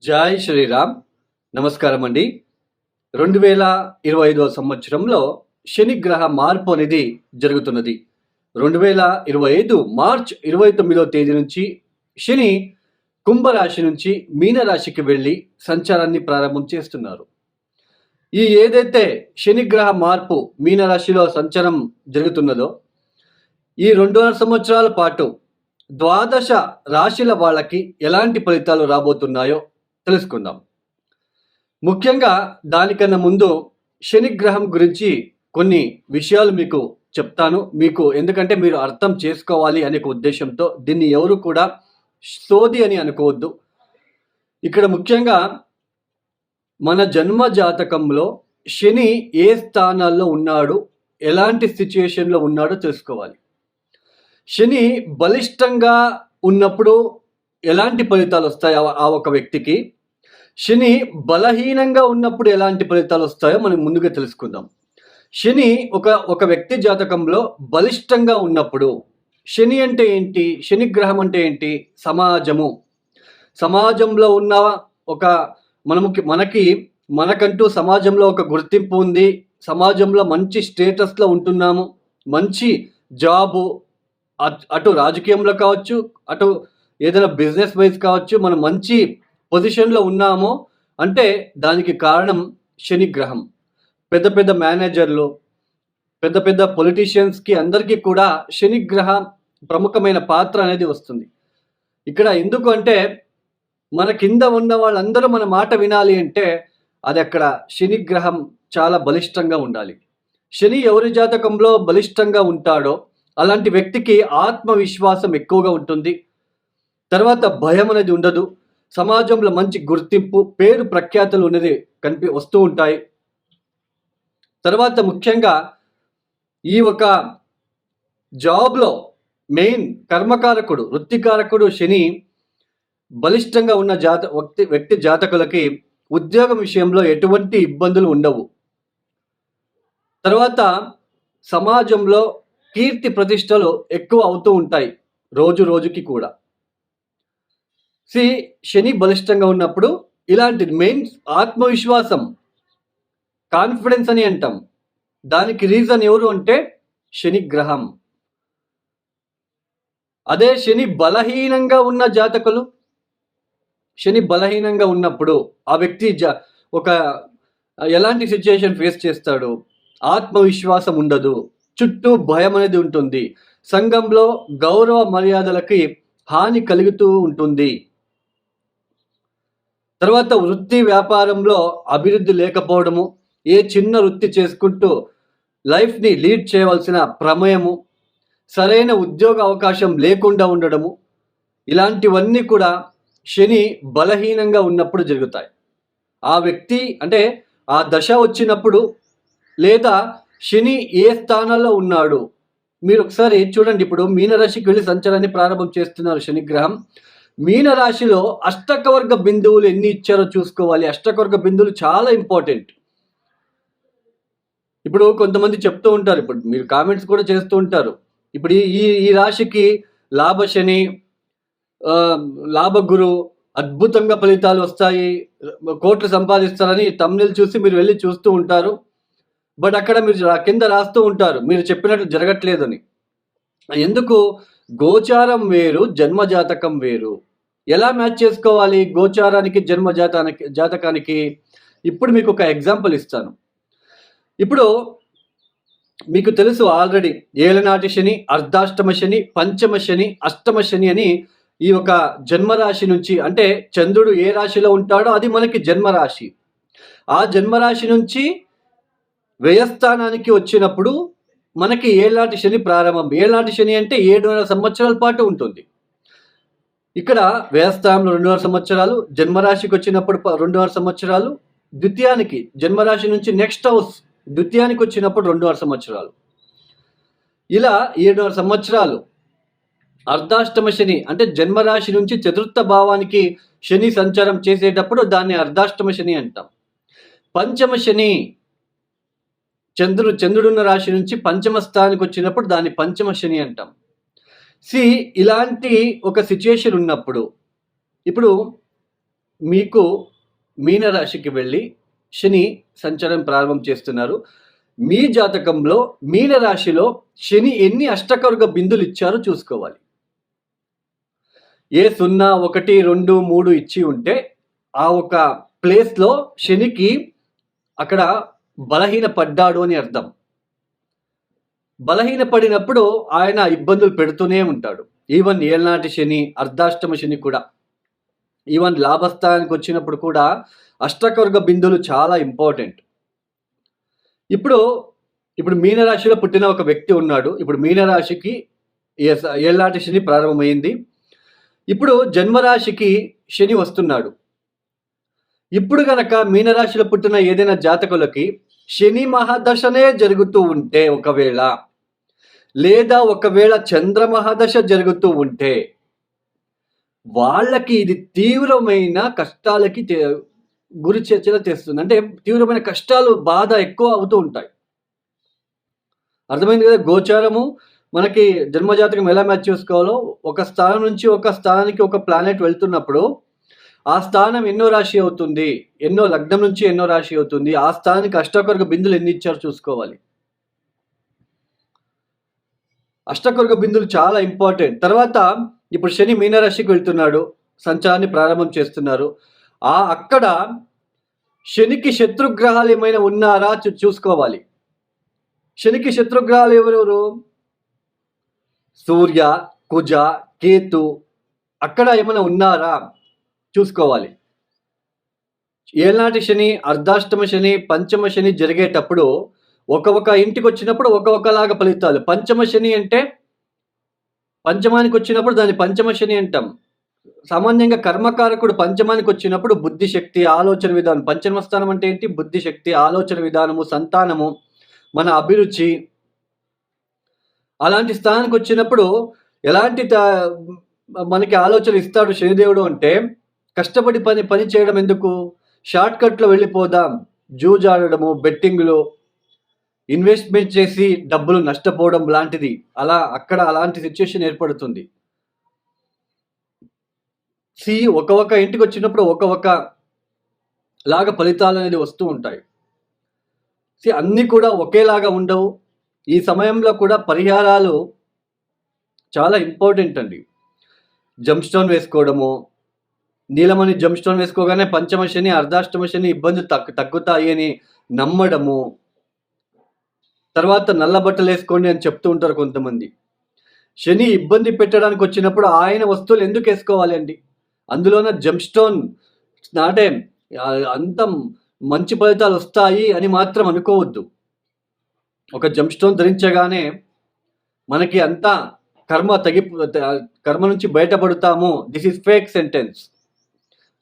జై శ్రీరామ్. నమస్కారం అండి. 2025వ సంవత్సరంలో శని గ్రహ మార్పు అనేది జరుగుతున్నది. 2025 మార్చ్ 29వ తేదీ నుంచి శని కుంభరాశి నుంచి మీనరాశికి వెళ్ళి సంచారాన్ని ప్రారంభం చేస్తున్నారు. ఈ ఏదైతే శని గ్రహ మార్పు మీనరాశిలో సంచారం జరుగుతున్నదో ఈ 2.5 సంవత్సరాల పాటు ద్వాదశ రాశుల వాళ్ళకి ఎలాంటి ఫలితాలు రాబోతున్నాయో తెలుసుకుందాం. ముఖ్యంగా దానికన్నా ముందు శని గ్రహం గురించి కొన్ని విషయాలు మీకు చెప్తాను. ఎందుకంటే మీరు అర్థం చేసుకోవాలి అనే ఉద్దేశంతో దీన్ని ఎవరు కూడా సోది అని అనుకోవద్దు. ఇక్కడ ముఖ్యంగా మన జన్మ జాతకంలో శని ఏ స్థానాల్లో ఉన్నాడు, ఎలాంటి సిచ్యుయేషన్లో ఉన్నాడో తెలుసుకోవాలి. శని బలిష్టంగా ఉన్నప్పుడు ఎలాంటి ఫలితాలు వస్తాయి ఆ ఒక వ్యక్తికి, శని బలహీనంగా ఉన్నప్పుడు ఎలాంటి ఫలితాలు వస్తాయో మనం ముందుగా తెలుసుకుందాం. శని ఒక వ్యక్తి జాతకంలో బలిష్టంగా ఉన్నప్పుడు, శని అంటే ఏంటి, శని గ్రహం అంటే ఏంటి, సమాజంలో ఉన్న ఒక మనకంటూ సమాజంలో ఒక గుర్తింపు ఉంది, సమాజంలో మంచి స్టేటస్లో ఉంటున్నాము, మంచి జాబు, అటు రాజకీయంలో కావచ్చు, అటు ఏదైనా బిజినెస్ వైజ్ కావచ్చు, మనం మంచి పొజిషన్లో ఉన్నామో అంటే దానికి కారణం శని గ్రహం. పెద్ద పెద్ద మేనేజర్లు, పెద్ద పెద్ద పొలిటీషియన్స్కి అందరికీ కూడా శని గ్రహ ప్రముఖమైన పాత్ర అనేది వస్తుంది. ఇక్కడ ఎందుకు అంటే మన కింద ఉన్న వాళ్ళందరూ మన మాట వినాలి అంటే అది అక్కడ శని గ్రహం చాలా బలిష్టంగా ఉండాలి. శని ఎవరి జాతకంలో బలిష్టంగా ఉంటాడో అలాంటి వ్యక్తికి ఆత్మవిశ్వాసం ఎక్కువగా ఉంటుంది. తర్వాత భయం అనేది ఉండదు. సమాజంలో మంచి గుర్తింపు, పేరు ప్రఖ్యాతులు అనేది వస్తూ ఉంటాయి. తర్వాత ముఖ్యంగా ఈ ఒక జాబ్లో మెయిన్ కర్మకారకుడు, వృత్తికారకుడు శని బలిష్టంగా ఉన్న వ్యక్తి జాతకులకి ఉద్యోగం విషయంలో ఎటువంటి ఇబ్బందులు ఉండవు. తర్వాత సమాజంలో కీర్తి ప్రతిష్టలు ఎక్కువ అవుతూ ఉంటాయి రోజు రోజుకి కూడా. శని బలిష్టంగా ఉన్నప్పుడు ఇలాంటి మెయిన్ ఆత్మవిశ్వాసం, కాన్ఫిడెన్స్ అని అంటాం. దానికి రీజన్ ఎవరు అంటే శని గ్రహం. అదే శని బలహీనంగా ఉన్న జాతకులు, శని బలహీనంగా ఉన్నప్పుడు ఆ వ్యక్తి ఎలాంటి సిచ్యుయేషన్ ఫేస్ చేస్తాడు, ఆత్మవిశ్వాసం ఉండదు, చుట్టూ భయం అనేది ఉంటుంది, సంఘంలో గౌరవ మర్యాదలకి హాని కలుగుతూ ఉంటుంది. తర్వాత వృత్తి వ్యాపారంలో అభివృద్ధి లేకపోవడము, ఏ చిన్న వృత్తి చేసుకుంటూ లైఫ్ని లీడ్ చేయవలసిన ప్రమేయము, సరైన ఉద్యోగ అవకాశం లేకుండా ఉండడము, ఇలాంటివన్నీ కూడా శని బలహీనంగా ఉన్నప్పుడు జరుగుతాయి. ఆ వ్యక్తి అంటే ఆ దశ వచ్చినప్పుడు, లేదా శని ఏ స్థానంలో ఉన్నాడు మీరు ఒకసారి చూడండి. ఇప్పుడు మీనరాశికి వెళ్ళి సంచారాన్ని ప్రారంభం చేస్తున్నారు శని గ్రహం. మీనరాశిలో అష్టకవర్గ బిందువులు ఎన్ని ఇచ్చారో చూసుకోవాలి. అష్టకవర్గ బిందువులు చాలా ఇంపార్టెంట్. ఇప్పుడు కొంతమంది చెప్తూ ఉంటారు, ఇప్పుడు మీరు కామెంట్స్ కూడా చేస్తూ ఉంటారు, ఇప్పుడు ఈ రాశికి లాభశని, లాభగురు, అద్భుతంగా ఫలితాలు వస్తాయి, కోట్లు సంపాదిస్తారని తమ్నెల్ చూసి మీరు వెళ్ళి చూస్తూ ఉంటారు. బట్ అక్కడ మీరు కింద రాస్తూ ఉంటారు మీరు చెప్పినట్లు జరగట్లేదని. ఎందుకు? గోచారం వేరు, జన్మజాతకం వేరు. ఎలా మ్యాచ్ చేసుకోవాలి గోచారానికి, జాతకానికి? ఇప్పుడు మీకు ఒక ఎగ్జాంపుల్ ఇస్తాను. ఇప్పుడు మీకు తెలుసు ఆల్రెడీ ఏలనాటి శని, అర్ధాష్టమ శని, పంచమ శని, అష్టమ శని అని ఈ ఒక జన్మరాశి నుంచి, అంటే చంద్రుడు ఏ రాశిలో ఉంటాడో అది మనకి జన్మరాశి. ఆ జన్మరాశి నుంచి వ్యయస్థానానికి వచ్చినప్పుడు మనకి ఏళ్ళనాటి శని ప్రారంభం. ఏళ్ళనాటి శని అంటే 7.5 సంవత్సరాల పాటు ఉంటుంది. ఇక్కడ వ్యయస్థానంలో 2.5 సంవత్సరాలు, జన్మరాశికి వచ్చినప్పుడు 2.5 సంవత్సరాలు, ద్వితీయానికి జన్మరాశి నుంచి నెక్స్ట్ హౌస్ ద్వితీయానికి వచ్చినప్పుడు 2.5 సంవత్సరాలు, ఇలా 7.5 సంవత్సరాలు. అర్ధాష్టమ శని అంటే జన్మరాశి నుంచి చతుర్థ భావానికి శని సంచారం చేసేటప్పుడు దాన్ని అర్ధాష్టమ శని అంటాం. పంచమ శని చంద్రుడున్న రాశి నుంచి పంచమ స్థానానికి వచ్చినప్పుడు దాన్ని పంచమ శని అంటాం. ఇలాంటి ఒక సిచ్యుయేషన్ ఉన్నప్పుడు ఇప్పుడు మీకు మీనరాశికి వెళ్ళి శని సంచారం ప్రారంభం చేస్తున్నారు. మీ జాతకంలో మీనరాశిలో శని ఎన్ని అష్టకవర్గ బిందులు ఇచ్చారో చూసుకోవాలి. ఏ 0, 1, 2, 3 ఇచ్చి ఉంటే ఆ ఒక ప్లేస్‌లో శనికి అక్కడ బలహీన పడ్డాడు అని అర్థం. బలహీన పడినప్పుడు ఆయన ఇబ్బందులు పెడుతూనే ఉంటాడు. ఈవెన్ ఏళ్నాటి శని, అర్ధాష్టమ శని కూడా. ఈవెన్ లాభస్థానానికి వచ్చినప్పుడు కూడా అష్టకవర్గ బిందువులు చాలా ఇంపార్టెంట్. ఇప్పుడు మీనరాశిలో పుట్టిన ఒక వ్యక్తి ఉన్నాడు. ఇప్పుడు మీనరాశికి ఏళ్నాటి శని ప్రారంభమైంది. ఇప్పుడు జన్మరాశికి శని వస్తున్నాడు. ఇప్పుడు గనక మీనరాశిలో పుట్టిన ఏదైనా జాతకులకి శని మహాదశనే జరుగుతూ ఉంటే ఒకవేళ చంద్ర మహాదశ జరుగుతూ ఉంటే వాళ్ళకి ఇది తీవ్రమైన కష్టాలకి గురి తెస్తుంది. అంటే తీవ్రమైన కష్టాలు, బాధ ఎక్కువ అవుతూ ఉంటాయి. అర్థమైంది కదా? గోచారము మనకి జన్మజాతకం ఎలా మ్యాచ్ చేసుకోవాలో, ఒక స్థానం నుంచి ఒక స్థానానికి ఒక ప్లానెట్ వెళ్తున్నప్పుడు ఆ స్థానం ఎన్నో రాశి అవుతుంది, ఎన్నో లగ్నం నుంచి ఎన్నో రాశి అవుతుంది, ఆ స్థానానికి అష్టకవర్గ బిందులు ఎన్ని ఇచ్చారో చూసుకోవాలి. అష్టకవర్గ బిందులు చాలా ఇంపార్టెంట్. తర్వాత ఇప్పుడు శని మీనరాశికి వెళ్తున్నాడు, సంచారాన్ని ప్రారంభం చేస్తున్నారు. అక్కడ శనికి శత్రుగ్రహాలు ఏమైనా ఉన్నారా చూసుకోవాలి. శనికి శత్రుగ్రహాలు ఎవరెవరు? సూర్య, కుజ, కేతు అక్కడ ఏమైనా ఉన్నారా చూసుకోవాలి. ఏళ్నాటి శని, అర్ధాష్టమ శని, పంచమ శని జరిగేటప్పుడు ఒక ఇంటికి వచ్చినప్పుడు ఒకలాగా ఫలితాలు. పంచమ శని అంటే పంచమానికి వచ్చినప్పుడు దాన్ని పంచమ శని అంటాం. సామాన్యంగా కర్మకారకుడు పంచమానికి వచ్చినప్పుడు బుద్ధిశక్తి, ఆలోచన విధానం. పంచమ స్థానం అంటే ఏంటి? బుద్ధిశక్తి, ఆలోచన విధానము, సంతానము, మన అభిరుచి. అలాంటి స్థానానికి వచ్చినప్పుడు ఎలాంటి మనకి ఆలోచన ఇస్తాడు శనిదేవుడు అంటే, కష్టపడి పని చేయడం ఎందుకు? షార్ట్ కట్లో వెళ్ళిపోదాం, జూజాడము, బెట్టింగ్లు, ఇన్వెస్ట్మెంట్ చేసి డబ్బులు నష్టపోవడం లాంటిది. అక్కడ అలాంటి సిచ్యుయేషన్ ఏర్పడుతుంది. ఒక ఇంటికి వచ్చినప్పుడు ఒక లాగా ఫలితాలు అనేది వస్తూ ఉంటాయి. అన్నీ కూడా ఒకేలాగా ఉండవు. ఈ సమయంలో కూడా పరిహారాలు చాలా ఇంపార్టెంట్ అండి. జంప్ స్టోన్ వేసుకోవడము, నీలమణి జంప్ స్టోన్ వేసుకోగానే పంచమ శని, అర్ధాష్టమ శని ఇబ్బందులు తగ్గుతాయి అని నమ్మడము. తర్వాత నల్ల బట్టలు వేసుకోండి అని చెప్తూ ఉంటారు కొంతమంది. శని ఇబ్బంది పెట్టడానికి వచ్చినప్పుడు ఆయన వస్తువులు ఎందుకు వేసుకోవాలి అండి? అందులోన జంప్ స్టోన్ అంటే అంత మంచి ఫలితాలు వస్తాయి అని మాత్రం అనుకోవద్దు. ఒక జంప్ స్టోన్ ధరించగానే మనకి అంతా కర్మ నుంచి బయటపడతాము. This is fake sentence.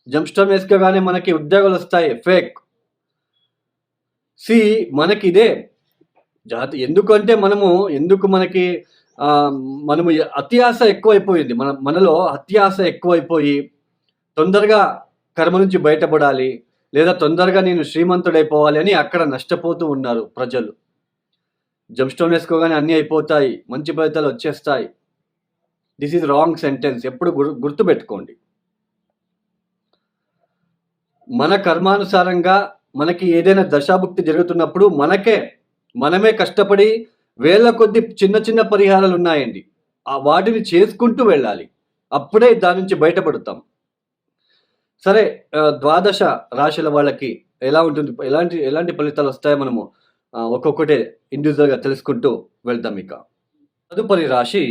Jump stone వేసుకోగానే మనకి ఉద్యోగాలు వస్తాయి, ఫేక్. మనకి ఇదే ఎందుకంటే మనము అత్యాశ ఎక్కువైపోయింది. మనలో అత్యాశ ఎక్కువైపోయి తొందరగా కర్మ నుంచి బయటపడాలి, లేదా తొందరగా నేను శ్రీమంతుడైపోవాలి అని అక్కడ నష్టపోతూ ఉన్నారు ప్రజలు. జంప్ స్టోన్ వేసుకోగానే అన్నీ అయిపోతాయి, మంచి ఫలితాలు వచ్చేస్తాయి. This is wrong sentence. ఎప్పుడు గుర్తుపెట్టుకోండి. మన కర్మానుసారంగా మనకి ఏదైనా దశాభుక్తి జరుగుతున్నప్పుడు మనమే కష్టపడి వేల కొద్ది చిన్న పరిహారాలు ఉన్నాయండి. వాటిని చేసుకుంటూ వెళ్ళాలి. అప్పుడే దాని నుంచి బయటపడతాం. సరే, ద్వాదశ రాశుల వాళ్ళకి ఎలా ఉంటుంది, ఎలాంటి ఫలితాలు వస్తాయో మనము ఒక్కొక్కటే ఇండివిజువల్గా తెలుసుకుంటూ వెళ్దాం. ఇక తదుపరి రాశి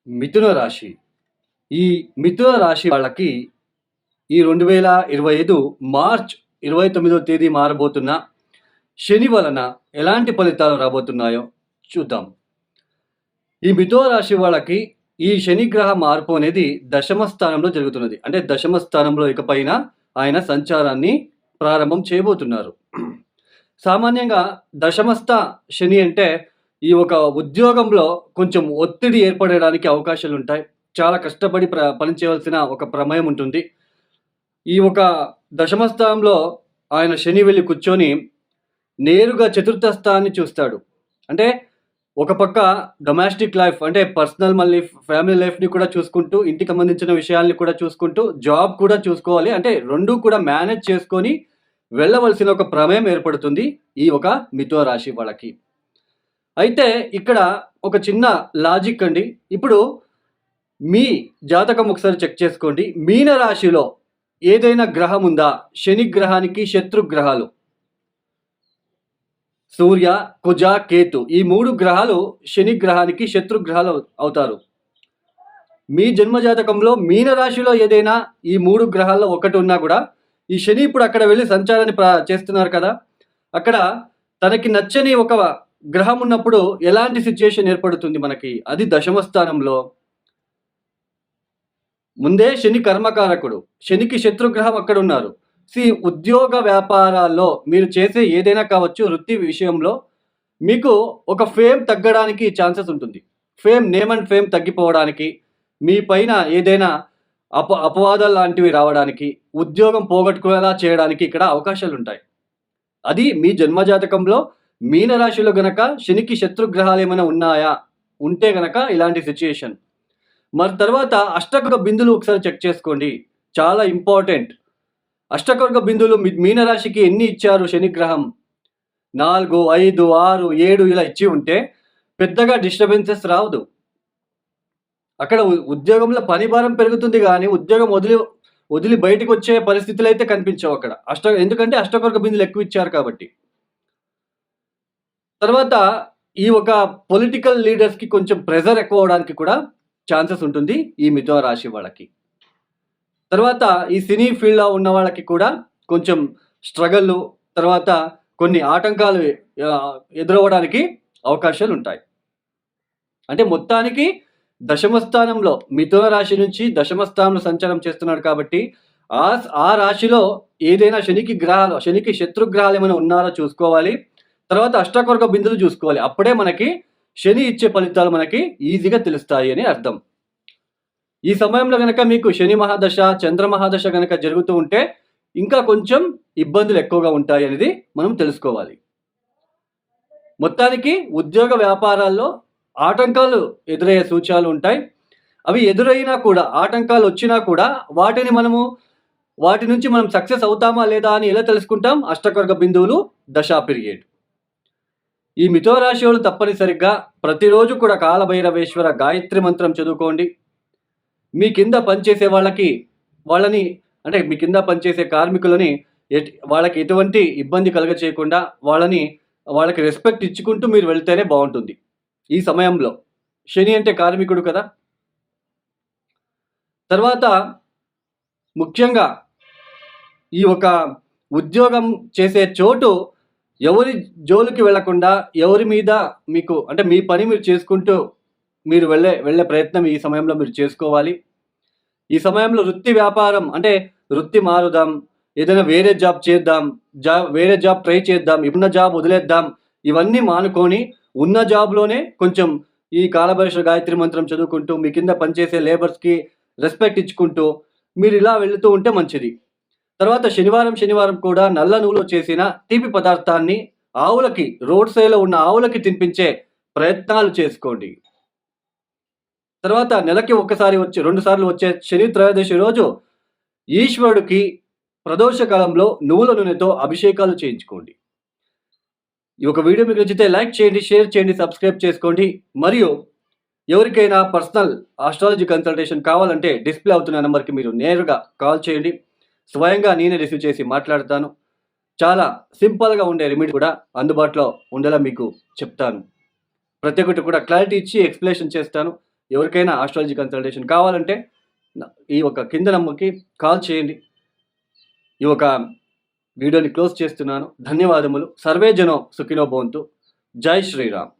మిథున రాశి. ఈ మిథున రాశి వాళ్ళకి ఈ 2025 మార్చ్ 29వ తేదీ మారబోతున్న శని వలన ఎలాంటి ఫలితాలు రాబోతున్నాయో చూద్దాం. ఈ మిథున రాశి వాళ్ళకి ఈ శనిగ్రహ మార్పు అనేది దశమ స్థానంలో జరుగుతున్నది. అంటే దశమ స్థానంలో ఇకపైన ఆయన సంచారాన్ని ప్రారంభం చేయబోతున్నారు. సామాన్యంగా దశమస్థ శని అంటే ఈ ఒక ఉద్యోగంలో కొంచెం ఒత్తిడి ఏర్పడడానికి అవకాశాలు ఉంటాయి. చాలా కష్టపడి పనిచేయవలసిన ఒక ప్రమేయం ఉంటుంది. ఈ ఒక దశమ స్థానంలో ఆయన శని వెళ్ళి కూర్చొని నేరుగా చతుర్థ స్థానాన్ని చూస్తాడు. అంటే ఒక పక్క డొమెస్టిక్ లైఫ్ అంటే పర్సనల్ మళ్ళీ ఫ్యామిలీ లైఫ్‌ని కూడా చూసుకుంటూ, ఇంటికి సంబంధించిన విషయాల్ని కూడా చూసుకుంటూ, జాబ్ కూడా చూసుకోవాలి. అంటే 2 కూడా మేనేజ్ చేసుకొని వెళ్ళవలసిన ఒక ప్రమేయం ఏర్పడుతుంది ఈ ఒక మిథున రాశి వాళ్ళకి. అయితే ఇక్కడ ఒక చిన్న లాజిక్ అండి. ఇప్పుడు మీ జాతకం ఒకసారి చెక్ చేసుకోండి. మీన రాశిలో ఏదైనా గ్రహం ఉందా? శని గ్రహానికి శత్రు గ్రహాలు. సూర్య, కుజ, కేతు ఈ 3 గ్రహాలు శని గ్రహానికి శత్రు గ్రహాలు అవుతారు. మీ జన్మ జాతకంలో మీన రాశిలో ఏదైనా ఈ 3 గ్రహాల్లో ఒకటి ఉన్నా కూడా ఈ శని ఇప్పుడు అక్కడ వెళ్లి సంచారాన్ని చేస్తున్నారు కదా! అక్కడ తనకి నచ్చని ఒక గ్రహం ఉన్నప్పుడు ఎలాంటి సిట్యుయేషన్ ఏర్పడుతుంది మనకి? అది దశమ స్థానంలో. ముందే శని కర్మకారకుడు. శనికి శత్రుగ్రహం అక్కడున్నారు. ఉద్యోగ వ్యాపారాల్లో మీరు చేసే ఏదైనా కావచ్చు, వృత్తి విషయంలో మీకు ఒక ఫేమ్ తగ్గడానికి ఛాన్సెస్ ఉంటుంది. నేమ్ అండ్ ఫేమ్ తగ్గిపోవడానికి, మీ పైన ఏదైనా అపవాదాలు లాంటివి రావడానికి, ఉద్యోగం పోగొట్టుకునేలా చేయడానికి ఇక్కడ అవకాశాలుంటాయి. అది మీ జన్మజాతకంలో మీనరాశిలో గనక శనికి శత్రుగ్రహాలు ఏమైనా ఉన్నాయా? ఉంటే గనక ఇలాంటి సిట్యుయేషన్. మరి తర్వాత అష్టక బిందులు ఒకసారి చెక్ చేసుకోండి. చాలా ఇంపార్టెంట్. అష్టకర్గ బిందువులు మీనరాశికి ఎన్ని ఇచ్చారు శనిగ్రహం? 4, 5, 6, 7 ఇలా ఇచ్చి ఉంటే పెద్దగా డిస్టర్బెన్సెస్ రావదు. అక్కడ ఉద్యోగంలో పని భారం పెరుగుతుంది కానీ ఉద్యోగం వదిలి బయటకు వచ్చే పరిస్థితులు అయితే కనిపించవు అక్కడ. ఎందుకంటే అష్టకర్గ బిందులు ఎక్కువ ఇచ్చారు కాబట్టి. తర్వాత ఈ ఒక పొలిటికల్ లీడర్స్‌కి కొంచెం ప్రెషర్ ఎక్కువ అవడానికి కూడా ఛాన్సెస్ ఉంటుంది ఈ మిథున రాశి వాళ్ళకి. తర్వాత ఈ సినీ ఫీల్డ్‌లో ఉన్న వాళ్ళకి కూడా కొంచెం స్ట్రగల్‌లు, తర్వాత కొన్ని ఆటంకాలు ఎదురవ్వడానికి అవకాశాలుంటాయి. అంటే మొత్తానికి దశమ స్థానంలో మిథున రాశి నుంచి దశమ స్థానంలో సంచారం చేస్తున్నాడు కాబట్టి ఆ రాశిలో ఏదైనా శనికి శత్రుగ్రహాలు ఏమైనా ఉన్నారో చూసుకోవాలి. తర్వాత అష్టకర్గ బిందులు చూసుకోవాలి. అప్పుడే మనకి శని ఇచ్చే ఫలితాలు మనకి ఈజీగా తెలుస్తాయి అని అర్థం. ఈ సమయంలో గనక మీకు శని మహాదశ, చంద్ర మహాదశ గనక జరుగుతూ ఉంటే ఇంకా కొంచెం ఇబ్బందులు ఎక్కువగా ఉంటాయి అనేది మనం తెలుసుకోవాలి. మొత్తానికి ఉద్యోగ వ్యాపారాల్లో ఆటంకాలు ఎదురయ్యే సూచనలు ఉంటాయి. అవి ఎదురైనా కూడా, ఆటంకాలు వచ్చినా కూడా వాటి నుంచి మనం సక్సెస్ అవుతామా లేదా అని ఎలా తెలుసుకుంటాం? అష్టకర్గ బిందువులు, దశా పీరియడ్. ఈ మిథున రాశి వాళ్ళు తప్పనిసరిగా ప్రతిరోజు కూడా కాలభైరవేశ్వర గాయత్రి మంత్రం చదువుకోండి. మీ కింద పనిచేసే వాళ్ళని అంటే మీ కింద పనిచేసే కార్మికులని వాళ్ళకి ఎటువంటి ఇబ్బంది కలగచేయకుండా వాళ్ళకి రెస్పెక్ట్ ఇచ్చుకుంటూ మీరు వెళ్తేనే బాగుంటుంది ఈ సమయంలో. శని అంటే కార్మికుడు కదా. తర్వాత ముఖ్యంగా ఈ ఒక ఉద్యోగం చేసే చోటు ఎవరి జోలికి వెళ్లకుండా, ఎవరి మీద మీకు అంటే మీ పని మీరు చేసుకుంటూ మీరు వెళ్ళే ప్రయత్నం ఈ సమయంలో మీరు చేసుకోవాలి. ఈ సమయంలో వృత్తి వ్యాపారం అంటే వృత్తి మారుదాం, ఏదైనా వేరే జాబ్ చేద్దాం, వేరే జాబ్ ట్రై చేద్దాం, ఉన్న జాబ్ వదిలేద్దాం, ఇవన్నీ మానుకొని ఉన్న జాబ్లోనే కొంచెం ఈ కాలభైరవ గాయత్రి మంత్రం చదువుకుంటూ మీ కింద పనిచేసే లేబర్స్కి రెస్పెక్ట్ ఇచ్చుకుంటూ మీరు ఇలా వెళుతూ ఉంటే మంచిది. తర్వాత శనివారం కూడా నల్ల నువ్వులో చేసిన తీపి పదార్థాన్ని రోడ్ సైడ్లో ఉన్న ఆవులకి తినిపించే ప్రయత్నాలు చేసుకోండి. తర్వాత నెలకి 2 సార్లు వచ్చే శని త్రయోదశి రోజు ఈశ్వరుడికి ప్రదోష కాలంలో నువ్వుల నూనెతో అభిషేకాలు చేయించుకోండి. ఈ ఒక వీడియో మీకు నచ్చితే లైక్ చేయండి, షేర్ చేయండి, సబ్స్క్రైబ్ చేసుకోండి. మరియు ఎవరికైనా పర్సనల్ ఆస్ట్రాలజీ కన్సల్టేషన్ కావాలంటే డిస్ప్లే అవుతున్న నెంబర్కి మీరు నేరుగా కాల్ చేయండి. స్వయంగా నేనే రిసీవ్ చేసి మాట్లాడతాను. చాలా సింపుల్గా ఉండే రెమెడీ కూడా అందుబాటులో ఉండేలా మీకు చెప్తాను. ప్రతి ఒక్కటి కూడా క్లారిటీ ఇచ్చి ఎక్స్ప్లెనేషన్ చేస్తాను. ఎవరికైనా ఆస్ట్రాలజీ కన్సల్టేషన్ కావాలంటే ఈ ఒక కింద నెంబర్కి కాల్ చేయండి. ఈ ఒక వీడియోని క్లోజ్ చేస్తున్నాను. ధన్యవాదములు. సర్వే జనో సుఖినో భవంతు. జై శ్రీరామ్.